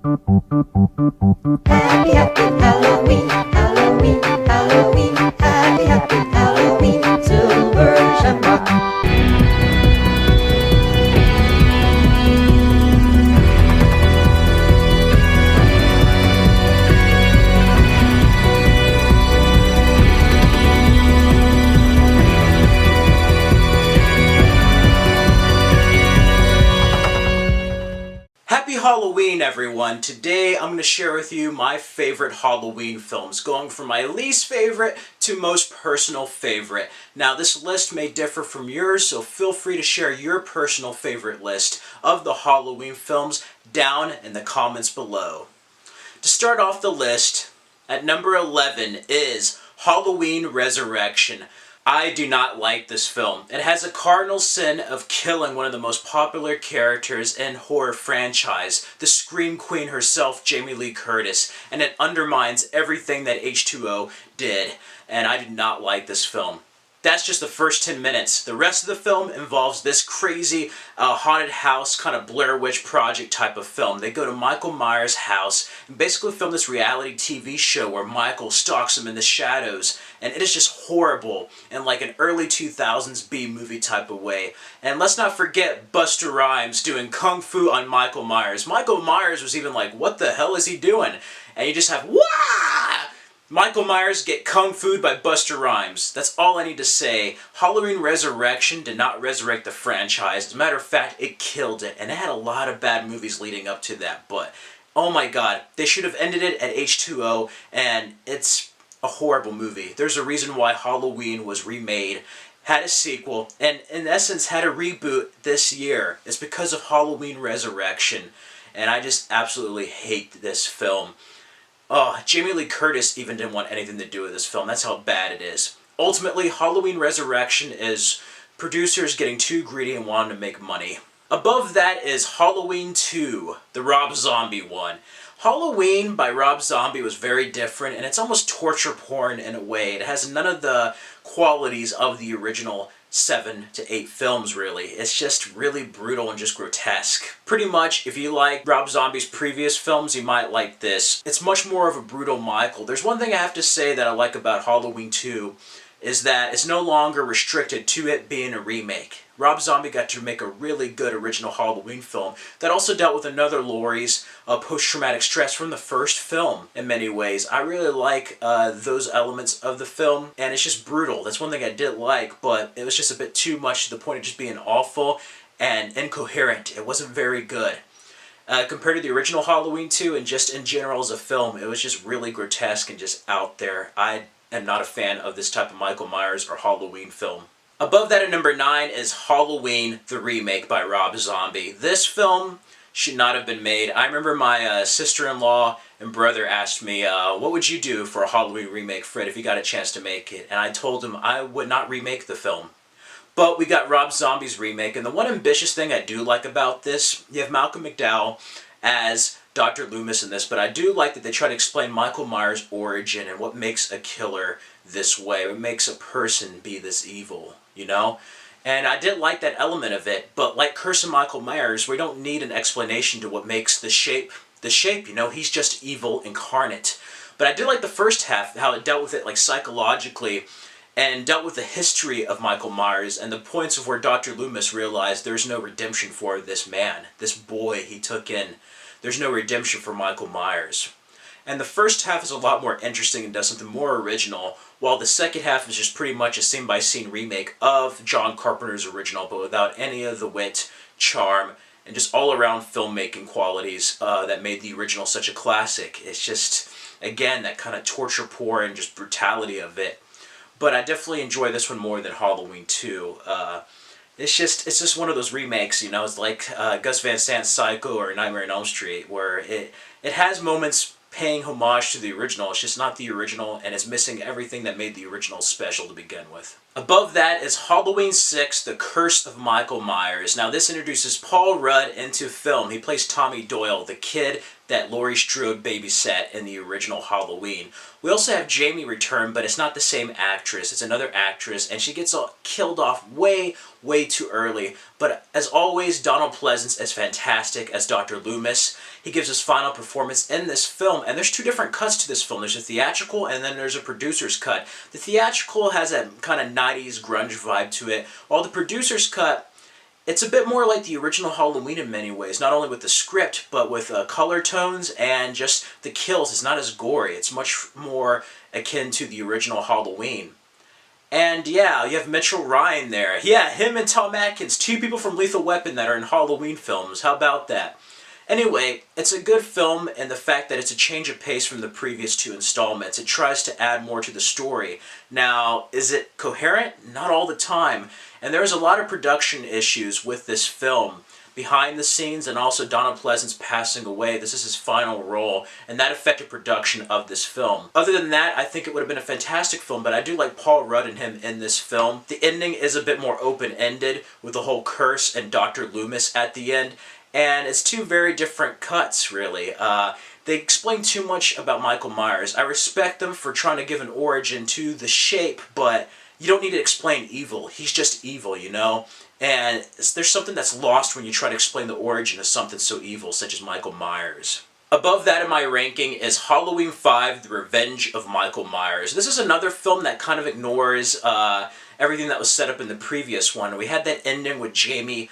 Happy, happy Halloween, Halloween, Halloween. Happy, happy Halloween, silver shamrock. Happy Halloween, everyone! Today I'm going to share with you my favorite Halloween films, going from my least favorite to most personal favorite. Now, this list may differ from yours, so feel free to share your personal favorite list of the Halloween films down in the comments below. To start off the list, at number 11 is Halloween Resurrection. I do not like this film. It has a cardinal sin of killing one of the most popular characters in horror franchise, the Scream Queen herself, Jamie Lee Curtis, and it undermines everything that H2O did, and I do not like this film. That's just the first 10 minutes. The rest of the film involves this crazy haunted house, kind of Blair Witch Project type of film. They go to Michael Myers' house and basically film this reality TV show where Michael stalks him in the shadows. And it is just horrible in like an early 2000s B-movie type of way. And let's not forget Busta Rhymes doing Kung Fu on Michael Myers. Michael Myers was even like, what the hell is he doing? And you just have, wah! Michael Myers get Kung Fu'd by Busta Rhymes. That's all I need to say. Halloween Resurrection did not resurrect the franchise. As a matter of fact, it killed it. And it had a lot of bad movies leading up to that. But, oh my god, they should have ended it at H2O, and it's a horrible movie. There's a reason why Halloween was remade, had a sequel, and in essence had a reboot this year. It's because of Halloween Resurrection. And I just absolutely hate this film. Oh, Jamie Lee Curtis even didn't want anything to do with this film. That's how bad it is. Ultimately, Halloween Resurrection is producers getting too greedy and wanting to make money. Above that is Halloween 2, the Rob Zombie one. Halloween by Rob Zombie was very different, and it's almost torture porn in a way. It has none of the qualities of the original 7 to 8 films, really. It's just really brutal and just grotesque. Pretty much, if you like Rob Zombie's previous films, you might like this. It's much more of a brutal Michael. There's one thing I have to say that I like about Halloween 2, is that it's no longer restricted to it being a remake. Rob Zombie got to make a really good original Halloween film that also dealt with another Laurie's post-traumatic stress from the first film in many ways. I really like those elements of the film, and it's just brutal. That's one thing I did like, but it was just a bit too much to the point of just being awful and incoherent. It wasn't very good. Compared to the original Halloween 2 and just in general as a film, it was just really grotesque and just out there. I am not a fan of this type of Michael Myers or Halloween film. Above that at number 9 is Halloween, the remake by Rob Zombie. This film should not have been made. I remember my sister-in-law and brother asked me, what would you do for a Halloween remake, Fred, if you got a chance to make it? And I told them I would not remake the film. But we got Rob Zombie's remake, and the one ambitious thing I do like about this, you have Malcolm McDowell as Dr. Loomis in this, but I do like that they try to explain Michael Myers' origin and what makes a killer this way, what makes a person be this evil, you know? And I did like that element of it, but like Curse of Michael Myers, we don't need an explanation to what makes the shape, you know? He's just evil incarnate. But I did like the first half, how it dealt with it like psychologically, and dealt with the history of Michael Myers and the points of where Dr. Loomis realized there's no redemption for this man, this boy he took in. There's no redemption for Michael Myers. And the first half is a lot more interesting and does something more original, while the second half is just pretty much a scene-by-scene remake of John Carpenter's original, but without any of the wit, charm, and just all-around filmmaking qualities that made the original such a classic. It's just, again, that kind of torture porn and just brutality of it. But I definitely enjoy this one more than Halloween 2. It's just one of those remakes, you know. It's like Gus Van Sant's Psycho or Nightmare on Elm Street, where it has moments paying homage to the original. It's just not the original, and it's missing everything that made the original special to begin with. Above that is Halloween 6, The Curse of Michael Myers. Now this introduces Paul Rudd into film. He plays Tommy Doyle, the kid that Laurie Strode babysat in the original Halloween. We also have Jamie return, but it's not the same actress. It's another actress, and she gets killed off way too early. But as always, Donald Pleasence is fantastic as Dr. Loomis. He gives his final performance in this film, and there's two different cuts to this film. There's a theatrical, and then there's a producer's cut. The theatrical has that kind of 90s grunge vibe to it, while the producer's cut, it's a bit more like the original Halloween in many ways, not only with the script, but with color tones and just the kills. It's not as gory. It's much more akin to the original Halloween. And yeah, you have Mitchell Ryan there. Yeah, him and Tom Atkins, two people from Lethal Weapon that are in Halloween films. How about that? Anyway, it's a good film in the fact that it's a change of pace from the previous two installments. It tries to add more to the story. Now, is it coherent? Not all the time. And there's a lot of production issues with this film. Behind the scenes, and also Donald Pleasence passing away. This is his final role, and that affected production of this film. Other than that, I think it would have been a fantastic film, but I do like Paul Rudd and him in this film. The ending is a bit more open-ended, with the whole curse and Dr. Loomis at the end, and it's two very different cuts, really. They explain too much about Michael Myers. I respect them for trying to give an origin to the shape, but you don't need to explain evil. He's just evil, you know? And there's something that's lost when you try to explain the origin of something so evil, such as Michael Myers. Above that in my ranking is Halloween 5, The Revenge of Michael Myers. This is another film that kind of ignores everything that was set up in the previous one. We had that ending with Jamie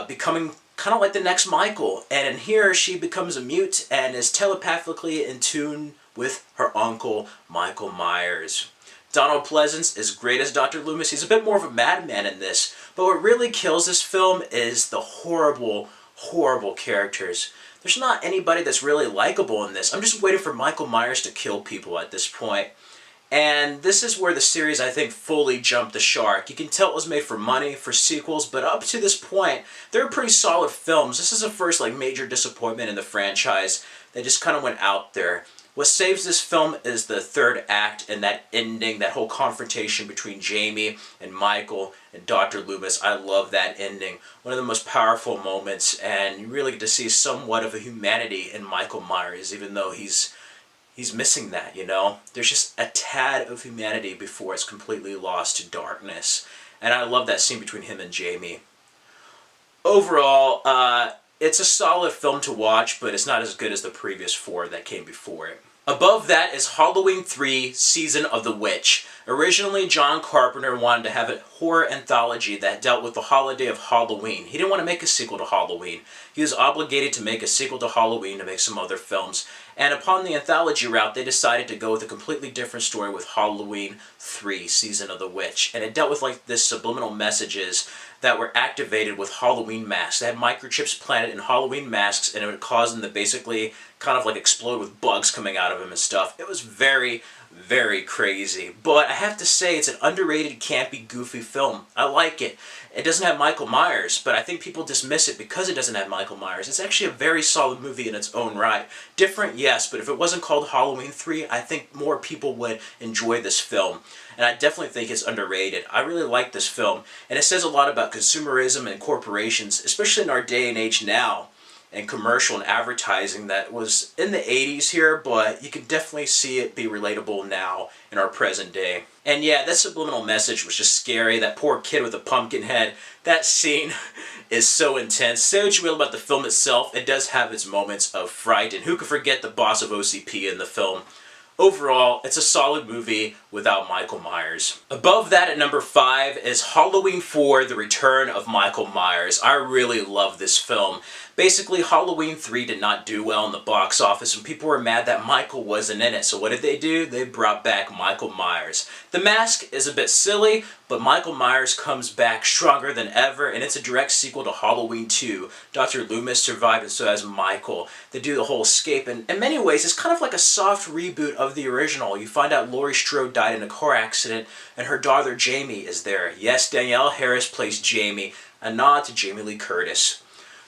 becoming kind of like the next Michael. And in here, she becomes a mute and is telepathically in tune with her uncle, Michael Myers. Donald Pleasence is great as Dr. Loomis. He's a bit more of a madman in this. But what really kills this film is the horrible, horrible characters. There's not anybody that's really likable in this. I'm just waiting for Michael Myers to kill people at this point. And this is where the series, I think, fully jumped the shark. You can tell it was made for money, for sequels, but up to this point, they're pretty solid films. This is the first major disappointment in the franchise. They just kind of went out there. What saves this film is the third act and that ending, that whole confrontation between Jamie and Michael and Dr. Loomis. I love that ending. One of the most powerful moments, and you really get to see somewhat of a humanity in Michael Myers, even though he's missing that, you know? There's just a tad of humanity before it's completely lost to darkness. And I love that scene between him and Jamie. Overall, it's a solid film to watch, but it's not as good as the previous four that came before it. Above that is Halloween 3, Season of the Witch. Originally, John Carpenter wanted to have a horror anthology that dealt with the holiday of Halloween. He didn't want to make a sequel to Halloween. He was obligated to make a sequel to Halloween to make some other films. And upon the anthology route, they decided to go with a completely different story with Halloween 3, Season of the Witch. And it dealt with this subliminal messages that were activated with Halloween masks. They had microchips planted in Halloween masks, and it would cause them to basically kind of explode with bugs coming out of them and stuff. It was very, very crazy. But I have to say, it's an underrated, campy, goofy film. I like it. It doesn't have Michael Myers, but I think people dismiss it because it doesn't have Michael Myers. It's actually a very solid movie in its own right. Different, yes, but if it wasn't called Halloween 3, I think more people would enjoy this film. And I definitely think it's underrated. I really like this film, and it says a lot about consumerism and corporations, especially in our day and age now, and commercial and advertising that was in the 80s here, but you can definitely see it be relatable now in our present day. And yeah, that subliminal message was just scary. That poor kid with a pumpkin head. That scene is so intense. Say what you will about the film itself, it does have its moments of fright, and who could forget the boss of OCP in the film. Overall, it's a solid movie without Michael Myers. Above that at number 5 is Halloween 4, The Return of Michael Myers. I really love this film. Basically, Halloween 3 did not do well in the box office, and people were mad that Michael wasn't in it. So what did they do? They brought back Michael Myers. The mask is a bit silly, but Michael Myers comes back stronger than ever, and it's a direct sequel to Halloween 2. Dr. Loomis survived, and so has Michael. They do the whole escape, and in many ways, it's kind of like a soft reboot of the original. You find out Laurie Strode died in a car accident, and her daughter Jamie is there. Yes, Danielle Harris plays Jamie, a nod to Jamie Lee Curtis.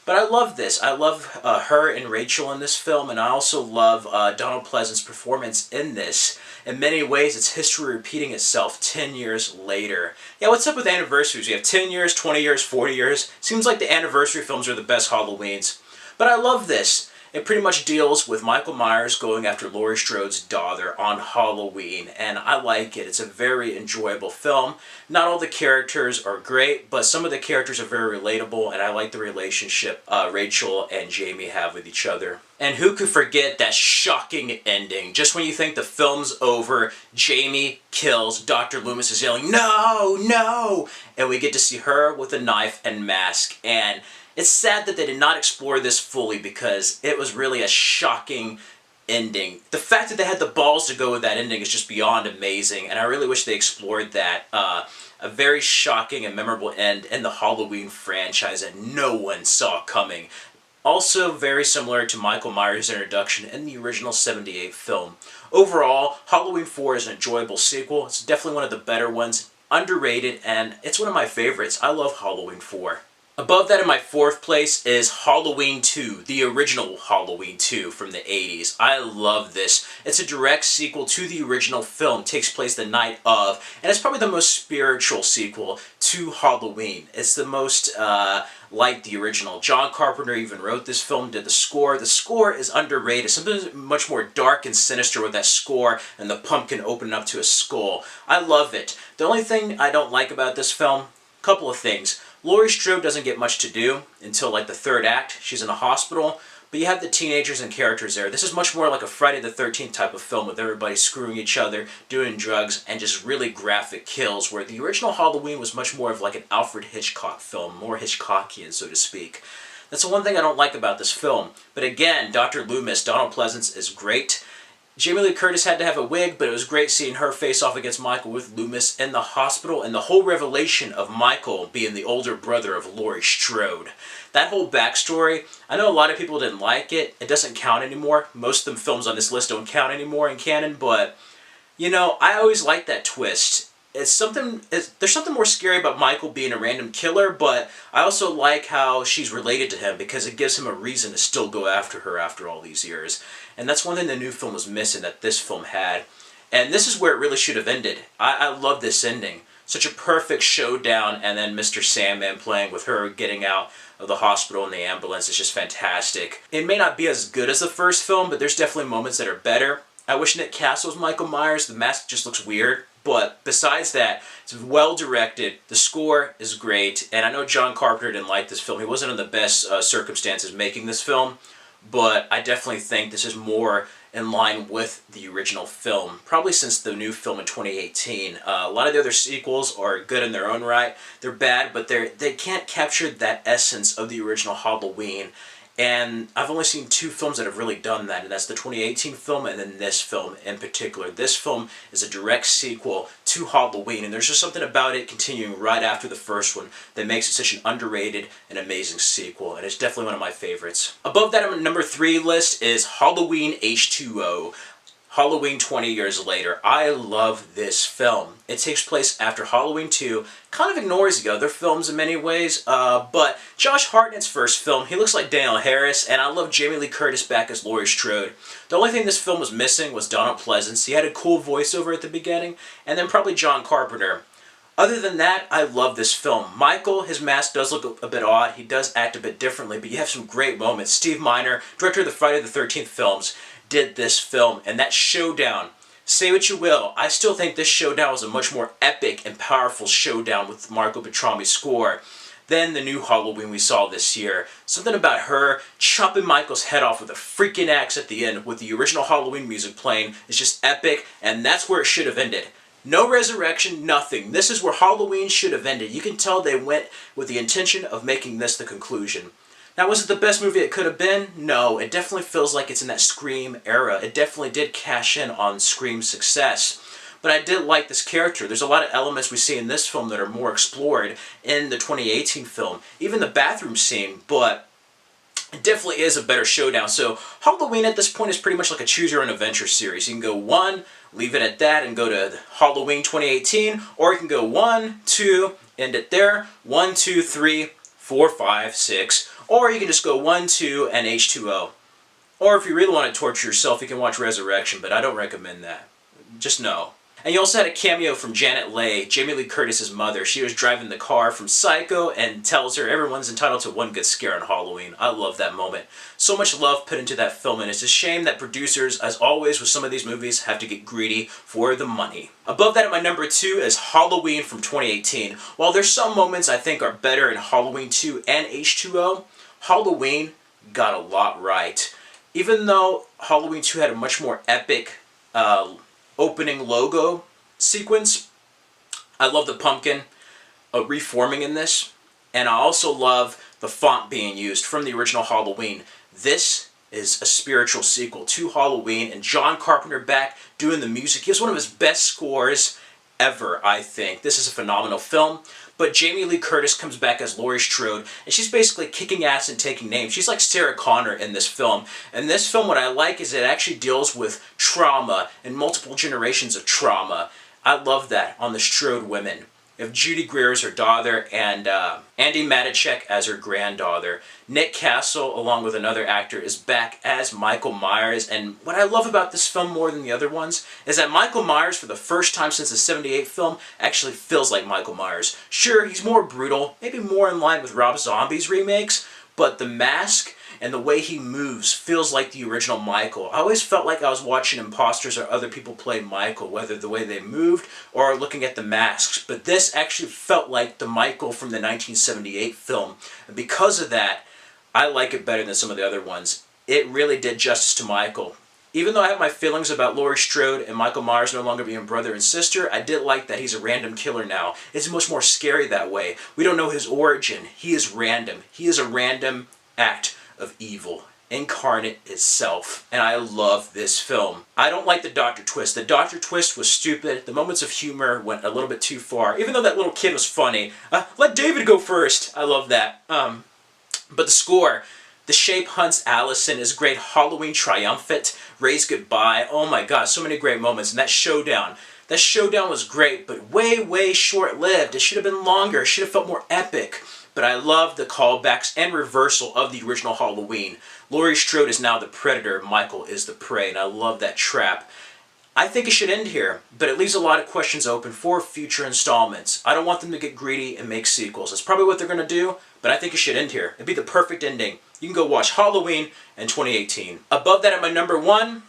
But I love this. I love her and Rachel in this film, and I also love Donald Pleasance's performance in this. In many ways, it's history repeating itself 10 years later. Yeah, what's up with anniversaries? We have 10 years, 20 years, 40 years. Seems like the anniversary films are the best Halloweens. But I love this. It pretty much deals with Michael Myers going after Laurie Strode's daughter on Halloween, and I like it. It's a very enjoyable film. Not all the characters are great, but some of the characters are very relatable, and I like the relationship Rachel and Jamie have with each other. And who could forget that shocking ending? Just when you think the film's over, Jamie kills, Dr. Loomis is yelling, "No, no!" And we get to see her with a knife and mask, and it's sad that they did not explore this fully because it was really a shocking ending. The fact that they had the balls to go with that ending is just beyond amazing, and I really wish they explored that. A very shocking and memorable end in the Halloween franchise that no one saw coming. Also very similar to Michael Myers' introduction in the original '78 film. Overall, Halloween 4 is an enjoyable sequel. It's definitely one of the better ones, underrated, and it's one of my favorites. I love Halloween 4. Above that in my fourth place is Halloween 2, the original Halloween 2 from the 80s. I love this. It's a direct sequel to the original film. It takes place the night of, and it's probably the most spiritual sequel to Halloween. It's the most like the original. John Carpenter even wrote this film, did the score. The score is underrated. Something much more dark and sinister with that score and the pumpkin opening up to a skull. I love it. The only thing I don't like about this film, a couple of things. Laurie Strode doesn't get much to do until like the third act. She's in a hospital, but you have the teenagers and characters there. This is much more like a Friday the 13th type of film with everybody screwing each other, doing drugs, and just really graphic kills, where the original Halloween was much more of like an Alfred Hitchcock film, more Hitchcockian, so to speak. That's the one thing I don't like about this film. But again, Dr. Loomis, Donald Pleasance, is great. Jamie Lee Curtis had to have a wig, but it was great seeing her face off against Michael with Loomis in the hospital, and the whole revelation of Michael being the older brother of Laurie Strode. That whole backstory, I know a lot of people didn't like it. It doesn't count anymore. Most of the films on this list don't count anymore in canon, but, you know, I always like that twist. There's something more scary about Michael being a random killer, but I also like how she's related to him because it gives him a reason to still go after her after all these years. And that's one thing the new film was missing that this film had. And this is where it really should have ended. I love this ending. Such a perfect showdown, and then Mr. Sandman playing with her getting out of the hospital in the ambulance is just fantastic. It may not be as good as the first film, but there's definitely moments that are better. I wish Nick Castle was Michael Myers. The mask just looks weird. But besides that, it's well directed, the score is great, and I know John Carpenter didn't like this film. He wasn't in the best circumstances making this film, but I definitely think this is more in line with the original film, probably since the new film in 2018. A lot of the other sequels are good in their own right. They're bad, but they can't capture that essence of the original Halloween. And I've only seen two films that have really done that, and that's the 2018 film and then this film in particular. This film is a direct sequel to Halloween, and there's just something about it continuing right after the first one that makes it such an underrated and amazing sequel, and it's definitely one of my favorites. Above that on my number 3 list is Halloween H2O. Halloween 20 years later. I love this film. It takes place after Halloween 2, kind of ignores the other films in many ways, but Josh Hartnett's first film, he looks like Daniel Harris, and I love Jamie Lee Curtis back as Laurie Strode. The only thing this film was missing was Donald Pleasance. He had a cool voiceover at the beginning, and then probably John Carpenter. Other than that, I love this film. Michael, his mask does look a bit odd. He does act a bit differently, but you have some great moments. Steve Miner, director of the Friday the 13th films, did this film, and that showdown, say what you will, I still think this showdown was a much more epic and powerful showdown with Marco Beltrami's score than the new Halloween we saw this year. Something about her chopping Michael's head off with a freaking axe at the end with the original Halloween music playing is just epic, and that's where it should have ended. No resurrection, nothing. This is where Halloween should have ended. You can tell they went with the intention of making this the conclusion. Now, was it the best movie it could have been? No, it definitely feels like it's in that Scream era. It definitely did cash in on Scream's success. But I did like this character. There's a lot of elements we see in this film that are more explored in the 2018 film. Even the bathroom scene, but it definitely is a better showdown. So Halloween at this point is pretty much like a choose your own adventure series. You can go 1, leave it at that, and go to Halloween 2018, or you can go 1, 2, end it there, 1, 2, 3, 4, 5, 6, Or you can just go 1, 2, and H2O. Or if you really want to torture yourself, you can watch Resurrection, but I don't recommend that. Just no. And you also had a cameo from Janet Leigh, Jamie Lee Curtis's mother. She was driving the car from Psycho and tells her everyone's entitled to one good scare on Halloween. I love that moment. So much love put into that film, and it's a shame that producers, as always with some of these movies, have to get greedy for the money. Above that at my number 2 is Halloween from 2018. While there's some moments I think are better in Halloween 2 and H2O, Halloween got a lot right. Even though Halloween 2 had a much more epic opening logo sequence, I love the pumpkin reforming in this, and I also love the font being used from the original Halloween. This is a spiritual sequel to Halloween, and John Carpenter back doing the music. He has one of his best scores ever, I think. This is a phenomenal film. But Jamie Lee Curtis comes back as Laurie Strode, and she's basically kicking ass and taking names. She's like Sarah Connor in this film. And this film, what I like is it actually deals with trauma and multiple generations of trauma. I love that on the Strode women. You have Judy Greer as her daughter and Andy Matichek as her granddaughter. Nick Castle, along with another actor, is back as Michael Myers. And what I love about this film more than the other ones is that Michael Myers, for the first time since the '78 film, actually feels like Michael Myers. Sure, he's more brutal, maybe more in line with Rob Zombie's remakes, but the mask and the way he moves feels like the original Michael. I always felt like I was watching imposters or other people play Michael, whether the way they moved or looking at the masks. But this actually felt like the Michael from the 1978 film. And because of that, I like it better than some of the other ones. It really did justice to Michael. Even though I have my feelings about Laurie Strode and Michael Myers no longer being brother and sister, I did like that he's a random killer now. It's much more scary that way. We don't know his origin. He is random. He is a random act of evil incarnate itself, and I love this film. I don't like the Doctor twist. The Doctor twist was stupid. The moments of humor went a little bit too far, even though that little kid was funny. Let David go first. I love that. But the score, The Shape Hunts Allison is great. Halloween Triumphant, Ray's Goodbye. Oh my god, so many great moments. And that showdown was great, but way short-lived. It should have been longer. It should have felt more epic. But I love the callbacks and reversal of the original Halloween. Laurie Strode is now the predator, Michael is the prey, and I love that trap. I think it should end here, but it leaves a lot of questions open for future installments. I don't want them to get greedy and make sequels. That's probably what they're going to do, but I think it should end here. It'd be the perfect ending. You can go watch Halloween in 2018. Above that at my number 1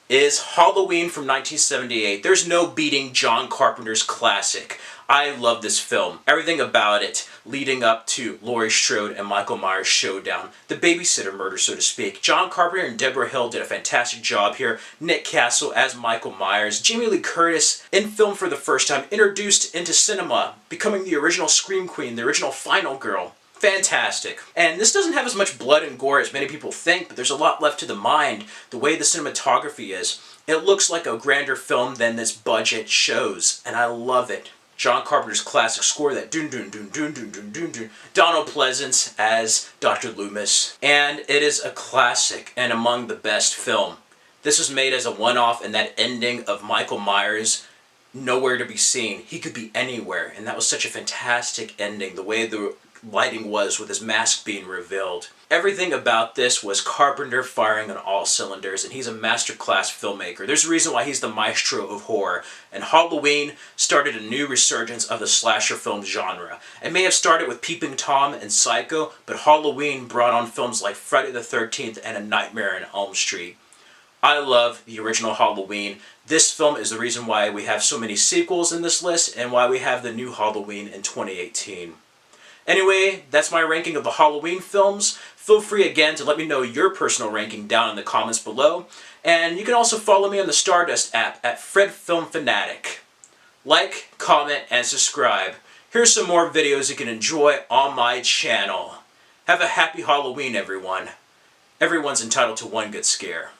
is Halloween from 1978. There's no beating John Carpenter's classic. I love this film. Everything about it leading up to Laurie Strode and Michael Myers' showdown. The babysitter murder, so to speak. John Carpenter and Deborah Hill did a fantastic job here. Nick Castle as Michael Myers. Jamie Lee Curtis in film for the first time, introduced into cinema, becoming the original Scream Queen, the original Final Girl. Fantastic. And this doesn't have as much blood and gore as many people think, but there's a lot left to the mind. The way the cinematography is, it looks like a grander film than this budget shows, and I love it. John Carpenter's classic score, that dun dun dun dun dun dun dun dun. Donald Pleasance as Dr. Loomis. And it is a classic and among the best film. This was made as a one-off, and that ending of Michael Myers, nowhere to be seen. He could be anywhere, and that was such a fantastic ending, the way the lighting was with his mask being revealed. Everything about this was Carpenter firing on all cylinders, and he's a masterclass filmmaker. There's a reason why he's the maestro of horror, and Halloween started a new resurgence of the slasher film genre. It may have started with Peeping Tom and Psycho, but Halloween brought on films like Friday the 13th and A Nightmare on Elm Street. I love the original Halloween. This film is the reason why we have so many sequels in this list, and why we have the new Halloween in 2018. Anyway, that's my ranking of the Halloween films. Feel free again to let me know your personal ranking down in the comments below. And you can also follow me on the Stardust app at FredFilmFanatic. Like, comment, and subscribe. Here's some more videos you can enjoy on my channel. Have a happy Halloween, everyone. Everyone's entitled to one good scare.